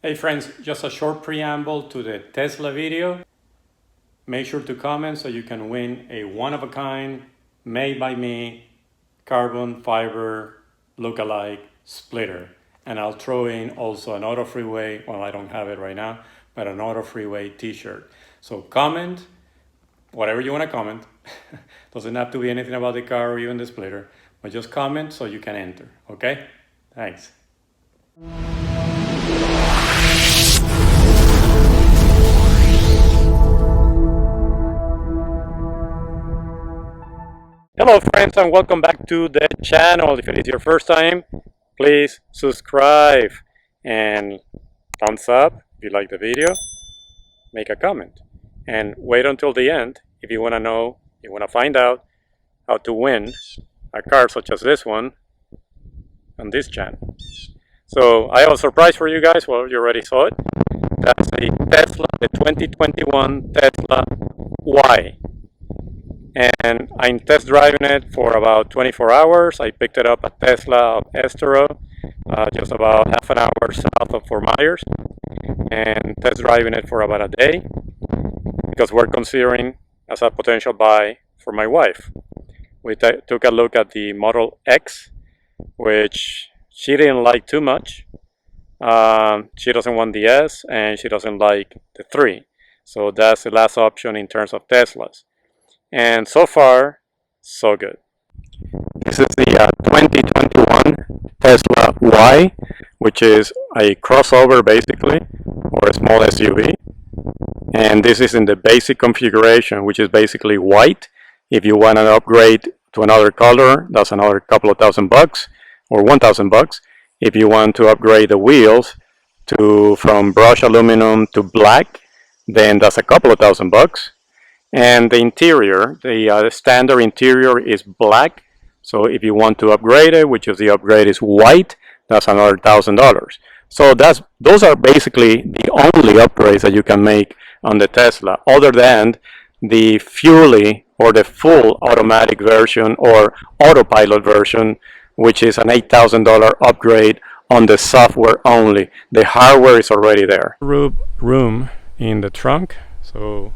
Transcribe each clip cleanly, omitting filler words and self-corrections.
Hey friends, just a short preamble to the Tesla video. Make sure to comment so you can win a one-of-a-kind, made by me, carbon fiber look-alike splitter. And I'll throw in also an Auto Freeway, well I don't have it right now, but an Auto Freeway t-shirt. So comment, whatever you want to comment. Doesn't have to be anything about the car or even the splitter, but just comment so you can enter, okay? Thanks. Hello friends and welcome back to the channel. If it is your first time, please subscribe and thumbs up if you like the video, make a comment, and wait until the end if you want to know, you want to find out how to win a car such as this one on this channel. So I have a surprise for you guys. Well, you already saw it. That's a Tesla, the 2021 Tesla Y. And I'm test driving it for about 24 hours. I picked it up at Tesla of Estero, just about half an hour south of Fort Myers, and test driving it for about a day because we're considering as a potential buy for my wife. We took a look at the Model X, which she didn't like too much. She doesn't want the S and she doesn't like the 3. So that's the last option in terms of Teslas. And so far, so good. This is the 2021 Tesla Y, which is a crossover basically, or a small SUV. And this is in the basic configuration, which is basically white. If you want an upgrade to another color, that's another couple of $1,000 or $1,000. If you want to upgrade the wheels from brushed aluminum to black, then that's a couple of $1,000. And the interior, the standard interior is black. So if you want to upgrade it, which is the upgrade is white, that's another $1,000. So those are basically the only upgrades that you can make on the Tesla, other than the fully or the full automatic version or autopilot version, which is an $8,000 upgrade on the software only. The hardware is already there. Room in the trunk, so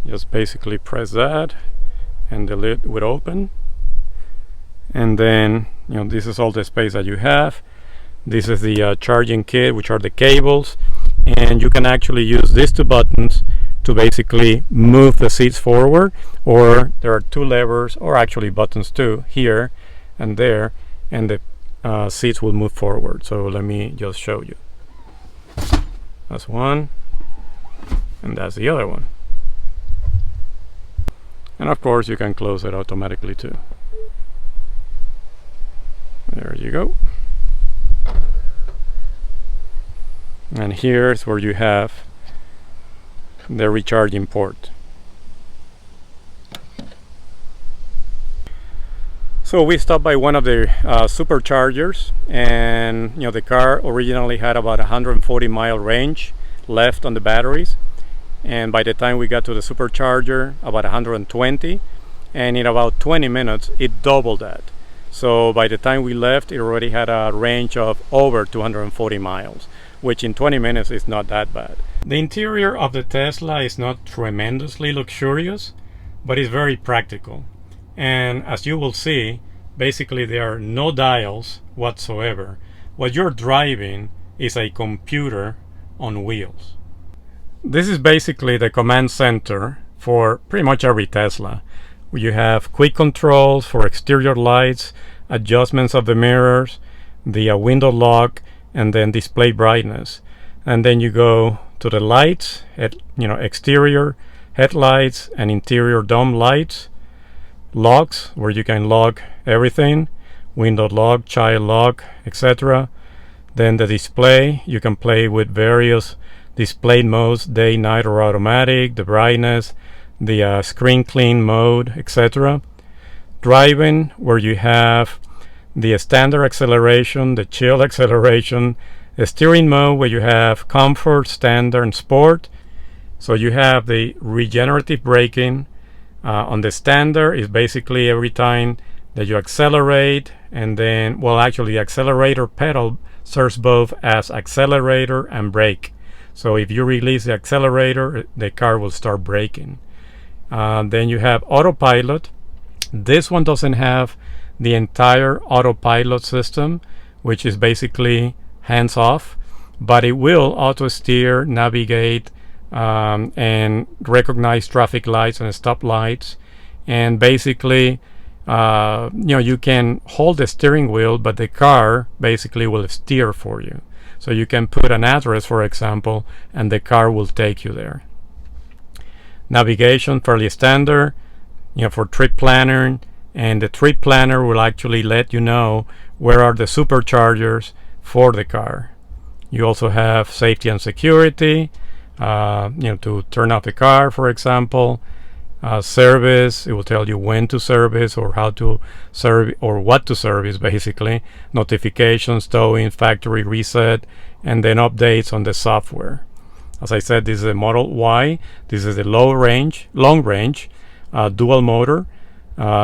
just basically press that and the lid would open, and then this is all the space that you have. This is the charging kit, which are the cables, and you can actually use these two buttons to basically move the seats forward, or there are two levers, or actually buttons too, here and there, and the seats will move forward. So let me just show you. That's one, and that's the other one. And of course you can close it automatically too. There you go. And here's where you have the recharging port. So we stopped by one of the superchargers, and the car originally had about 140-mile range left on the batteries. And by the time we got to the supercharger, about 120, and in about 20 minutes it doubled that. So by the time we left, it already had a range of over 240 miles, which in 20 minutes is not that bad. The interior of the Tesla is not tremendously luxurious, but it's very practical. And as you will see, basically there are no dials whatsoever. What you're driving is a computer on wheels. This is basically the command center for pretty much every Tesla. You have quick controls for exterior lights, adjustments of the mirrors, the window lock, and then display brightness. And then you go to the lights, exterior headlights and interior dome lights, locks where you can lock everything, window lock, child lock, etc. Then the display, you can play with various display modes, day, night, or automatic, the brightness, the screen clean mode, etc. Driving, where you have the standard acceleration, the chill acceleration, the steering mode where you have comfort, standard, and sport. So you have the regenerative braking. On the standard is basically every time that you accelerate, and then, well, actually the accelerator pedal serves both as accelerator and brake. So if you release the accelerator, the car will start braking. Then you have autopilot. This one doesn't have the entire autopilot system, which is basically hands off, but it will auto steer, navigate, and recognize traffic lights and stop lights. And basically, you can hold the steering wheel, but the car basically will steer for you. So you can put an address, for example, and the car will take you there. Navigation, fairly standard, for trip planner, and the trip planner will actually let you know where are the superchargers for the car. You also have safety and security, to turn off the car, for example. Service, it will tell you when to service or how to serve or what to service, basically. Notifications, towing, factory reset, and then updates on the software. As I said, this is a Model Y. This is a long range, dual motor,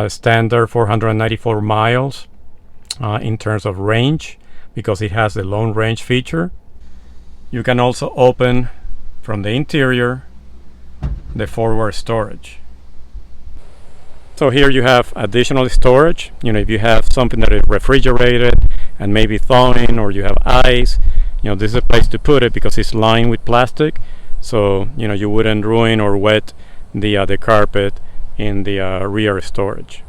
standard 494 miles in terms of range, because it has the long range feature. You can also open from the interior the forward storage. So here you have additional storage. If you have something that is refrigerated and maybe thawing, or you have ice, this is a place to put it because it's lined with plastic. So you wouldn't ruin or wet the carpet in the rear storage.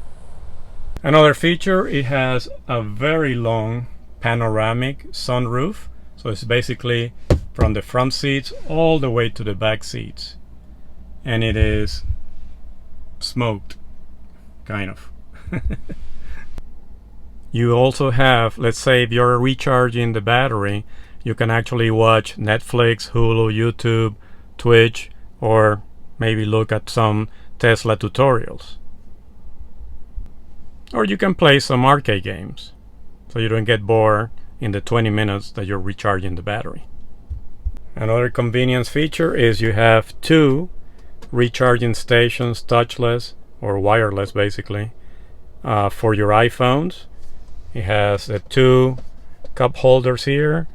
Another feature, it has a very long panoramic sunroof. So it's basically from the front seats all the way to the back seats. And it is smoked, kind of. You also have, let's say if you're recharging the battery, you can actually watch Netflix, Hulu, YouTube, Twitch, or maybe look at some Tesla tutorials. Or you can play some arcade games, so you don't get bored in the 20 minutes that you're recharging the battery. Another convenience feature is you have 2 recharging stations, touchless or wireless basically, for your iPhones. It has the 2 cup holders here,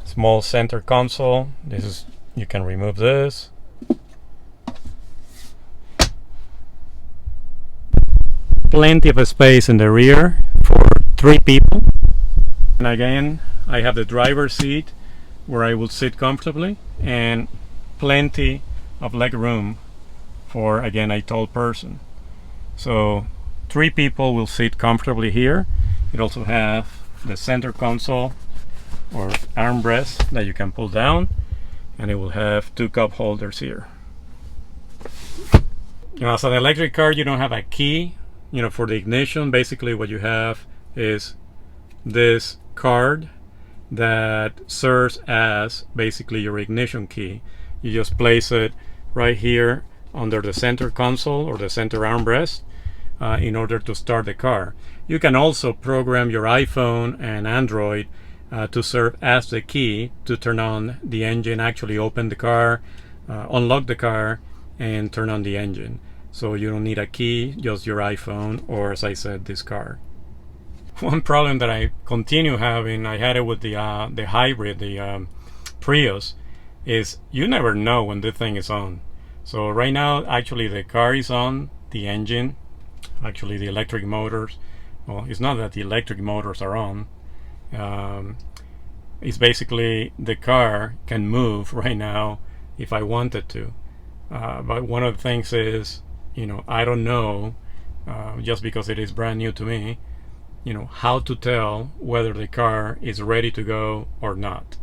small center console. You can remove this. Plenty of space in the rear for 3 people. And again, I have the driver's seat where I will sit comfortably, and plenty of leg room for, again, a tall person. So 3 people will sit comfortably here. It also has the center console or armrest that you can pull down, and it will have 2 cup holders here. As an electric car, you don't have a key for the ignition. Basically what you have is this card that serves as basically your ignition key. You just place it right here under the center console or the center armrest in order to start the car. You can also program your iPhone and Android to serve as the key to turn on the engine, actually open the car, unlock the car, and turn on the engine. So you don't need a key, just your iPhone, or as I said, this car. One problem that I continue having, I had it with the hybrid, the Prius, is you never know when the thing is on. So right now, actually the car is on, the engine, actually the electric motors. Well, it's not that the electric motors are on. It's basically the car can move right now if I wanted to. But one of the things is, I don't know, just because it is brand new to me, how to tell whether the car is ready to go or not.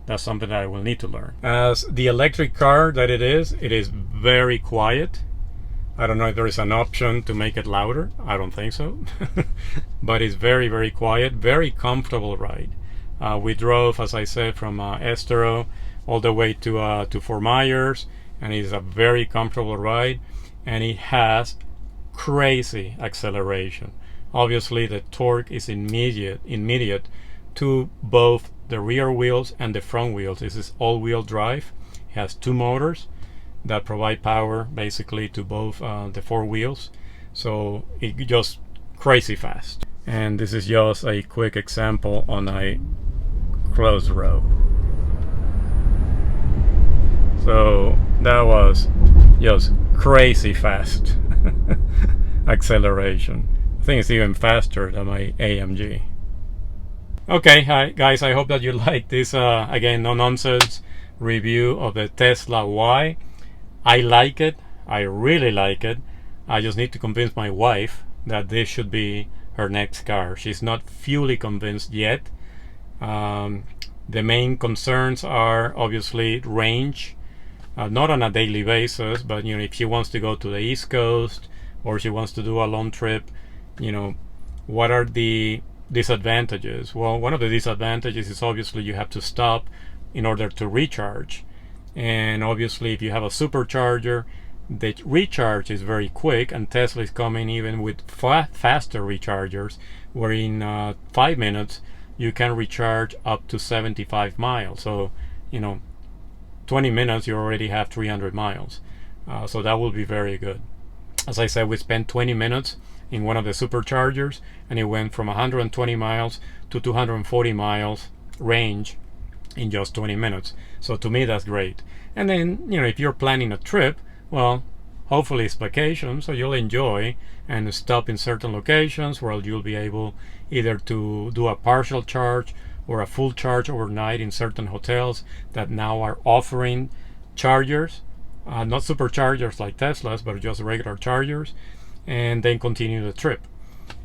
That's something that I will need to learn. As the electric car that it is very quiet. I don't know if there is an option to make it louder. I don't think so. But it's very, very quiet, very comfortable ride. We drove, as I said, from Estero all the way to Fort Myers, and it's a very comfortable ride, and it has crazy acceleration. Obviously the torque is immediate to both the rear wheels and the front wheels. This is all-wheel drive. It has 2 motors that provide power basically to both the 4 wheels, so it just crazy fast. And this is just a quick example on a closed road. So that was just crazy fast acceleration. I think it's even faster than my AMG. Okay, hi guys, I hope that you like this again, no nonsense review of the Tesla Y. I like it, I really like it. I just need to convince my wife that this should be her next car. She's not fully convinced yet. The main concerns are obviously range, not on a daily basis, but you know, if she wants to go to the East Coast or she wants to do a long trip, you know, what are the disadvantages? Well, one of the disadvantages is obviously you have to stop in order to recharge, and obviously if you have a supercharger, the recharge is very quick, and Tesla is coming even with faster rechargers, where in 5 minutes you can recharge up to 75 miles. So you know, 20 minutes you already have 300 miles. So that will be very good. As I said, we spent 20 minutes in one of the superchargers, and it went from 120 miles to 240 miles range in just 20 minutes. So to me, that's great. And then, you know, if you're planning a trip, well, hopefully it's vacation, so you'll enjoy and stop in certain locations where you'll be able either to do a partial charge or a full charge overnight in certain hotels that now are offering chargers, not superchargers like Tesla's, but just regular chargers, and then continue the trip.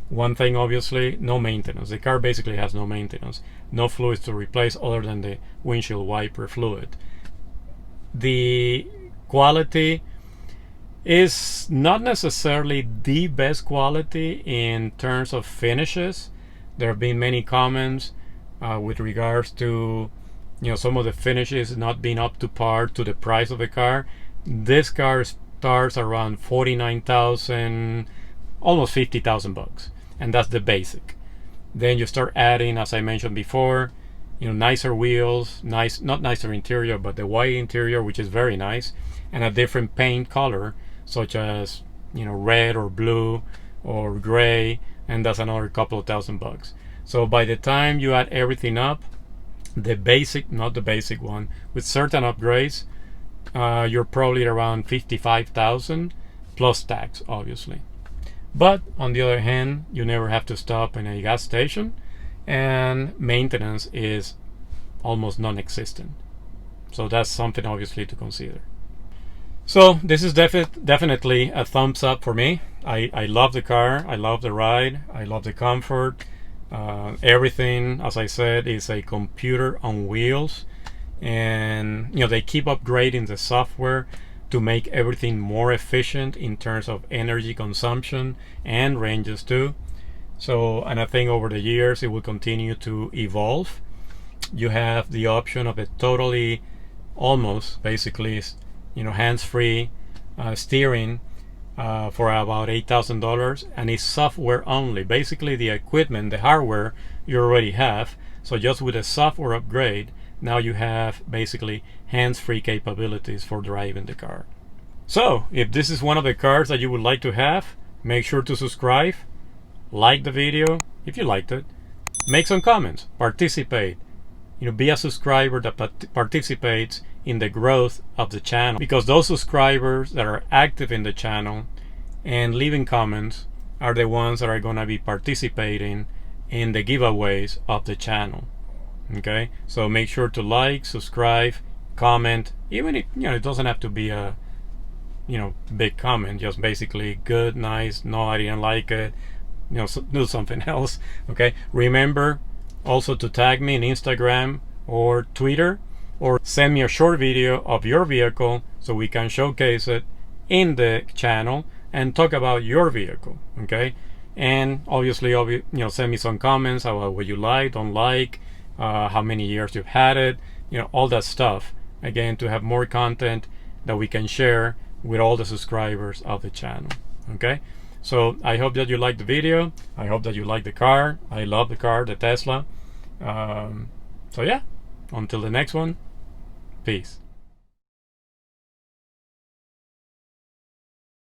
One thing, obviously, no maintenance. The car basically has no maintenance, no fluids to replace other than the windshield wiper fluid. The quality is not necessarily the best quality in terms of finishes. There have been many comments with regards to, you know, some of the finishes not being up to par to the price of the car. This car starts around 49,000, almost 50,000 bucks, and that's the basic. Then you start adding, as I mentioned before, you know, nicer wheels, not nicer interior, but the white interior, which is very nice, and a different paint color, such as, you know, red or blue or gray, and that's another couple of thousand bucks. So by the time you add everything up, the basic, not the basic one, with certain upgrades, you're probably around 55,000 plus tax, obviously. But on the other hand, you never have to stop in a gas station, and maintenance is almost non-existent. So that's something obviously to consider. So this is definitely a thumbs up for me. I love the car, I love the ride, I love the comfort. Everything, as I said, is a computer on wheels, and you know, they keep upgrading the software to make everything more efficient in terms of energy consumption and ranges too. So, and I think over the years it will continue to evolve. You have the option of a totally, almost basically, you know, hands-free steering for about $8,000, and it's software only. Basically the equipment, the hardware you already have, so just with a software upgrade, now you have basically hands-free capabilities for driving the car. So if this is one of the cars that you would like to have, make sure to subscribe, like the video if you liked it, make some comments, participate, you know, be a subscriber that participates in the growth of the channel, because those subscribers that are active in the channel and leaving comments are the ones that are going to be participating in the giveaways of the channel. Okay, so make sure to like, subscribe, comment, even if, you know, it doesn't have to be a, you know, big comment, just basically good, nice, no, I didn't like it, you know, so do something else. Okay, remember also to tag me on Instagram or Twitter, or send me a short video of your vehicle so we can showcase it in the channel and talk about your vehicle. Okay, and obviously, you know, send me some comments about what you like, don't like, how many years you've had it, you know, all that stuff, again, to have more content that we can share with all the subscribers of the channel. Okay, so I hope that you liked the video, I hope that you like the car. I love the car, the Tesla. So yeah, until the next one, peace.